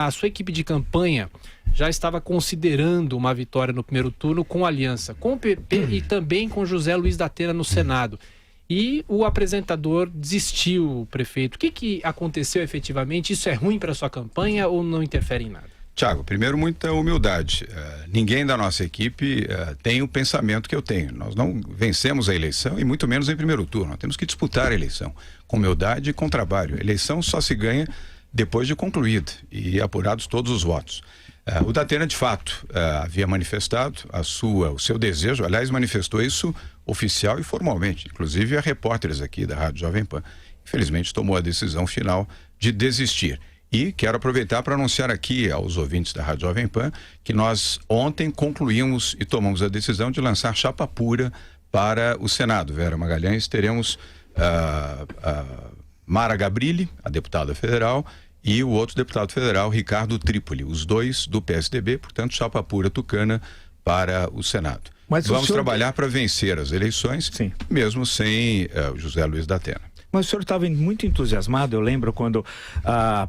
A sua equipe de campanha já estava considerando uma vitória no primeiro turno com aliança com o PP e também com José Luiz da Atena no Senado. E o apresentador desistiu, o prefeito. O que aconteceu efetivamente? Isso é ruim para a sua campanha ou não interfere em nada? Tiago, primeiro, muita humildade. Ninguém da nossa equipe tem o pensamento que eu tenho. Nós não vencemos a eleição e muito menos em primeiro turno. Nós temos que disputar a eleição com humildade e com trabalho. A eleição só se ganha depois de concluída e apurados todos os votos. O da Atena, de fato, havia manifestado o seu desejo, aliás, manifestou isso oficial e formalmente, inclusive a repórteres aqui da Rádio Jovem Pan. Infelizmente, tomou a decisão final de desistir. E quero aproveitar para anunciar aqui aos ouvintes da Rádio Jovem Pan que nós ontem concluímos e tomamos a decisão de lançar chapa pura para o Senado. Vera Magalhães, teremos Mara Gabrilli, a deputada federal, e o outro deputado federal, Ricardo Trípoli, os dois do PSDB, portanto, chapa pura tucana para o Senado. Mas vamos trabalhar para vencer as eleições, sim, mesmo sem José Luiz da Atena. Mas o senhor estava muito entusiasmado, eu lembro quando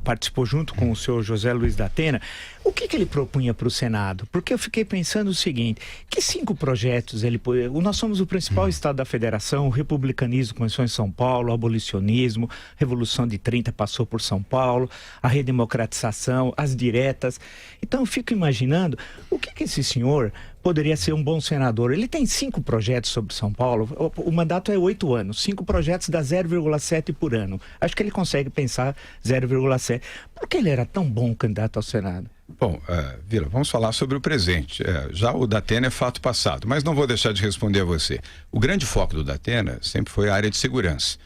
participou junto com o senhor José Luiz da Atena. O que ele propunha para o Senado? Porque eu fiquei pensando o seguinte, que 5 projetos ele... Nós somos o principal estado da federação, o republicanismo começou em São Paulo, o abolicionismo, a Revolução de 30 passou por São Paulo, a redemocratização, as diretas. Então eu fico imaginando, o que esse senhor poderia ser um bom senador? Ele tem 5 projetos sobre São Paulo, o mandato é 8 anos, 5 projetos dá 0,7 por ano. Acho que ele consegue pensar 0,7. Por que ele era tão bom candidato ao Senado? Bom, Vila, vamos falar sobre o presente. Já o da Atena é fato passado, mas não vou deixar de responder a você. O grande foco do da Atena sempre foi a área de segurança.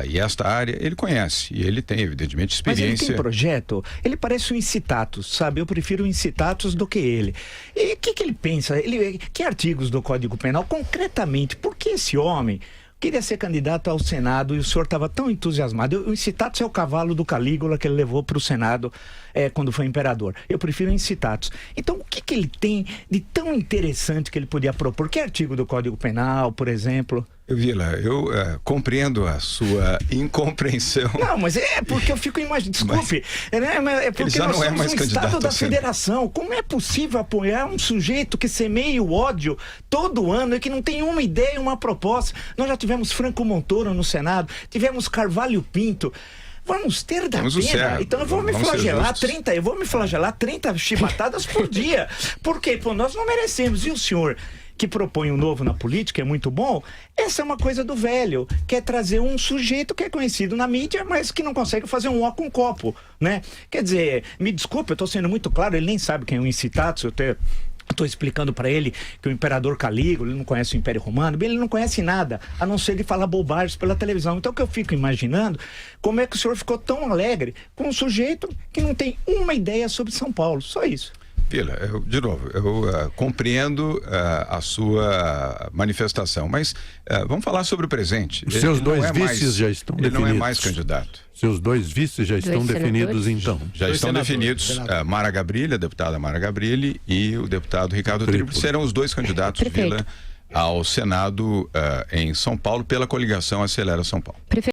E esta área ele conhece e ele tem, evidentemente, experiência. Mas ele tem projeto, ele parece um incitatus, sabe? Eu prefiro o incitatus do que ele. E o que ele pensa? Que artigos do Código Penal, concretamente, por que esse homem queria ser candidato ao Senado e o senhor estava tão entusiasmado? O incitatus é o cavalo do Calígula que ele levou para o Senado quando foi imperador. Eu prefiro o incitatus. Então, o que ele tem de tão interessante que ele podia propor? Que artigo do Código Penal, por exemplo? Vila, eu compreendo a sua incompreensão. Não, mas é porque eu fico imaginando, desculpe, é porque nós somos um estado da federação. Como é possível apoiar um sujeito que semeia o ódio todo ano e que não tem uma ideia, uma proposta? Nós já tivemos Franco Montoro no Senado, tivemos Carvalho Pinto. Vamos ter da pena. Então eu vou me flagelar 30 chibatadas por dia. Porque, nós não merecemos. E o senhor que propõe um novo na política, é muito bom, essa é uma coisa do velho, quer trazer um sujeito que é conhecido na mídia, mas que não consegue fazer um ó com um copo, né? Quer dizer, me desculpe, eu estou sendo muito claro, ele nem sabe quem é o incitatus, estou explicando para ele que o imperador Calígula, ele não conhece o Império Romano, ele não conhece nada, a não ser ele falar bobagens pela televisão. Então o que eu fico imaginando, como é que o senhor ficou tão alegre com um sujeito que não tem uma ideia sobre São Paulo, só isso. Vila, eu compreendo a sua manifestação, mas vamos falar sobre o presente. Os seus dois vices já estão definidos. Ele não é mais candidato. Seus dois vices já estão definidos, então? Já estão definidos. Mara Gabrilli, a deputada Mara Gabrilli, e o deputado Ricardo Trípoli serão os dois candidatos, Vila, ao Senado em São Paulo pela coligação Acelera São Paulo.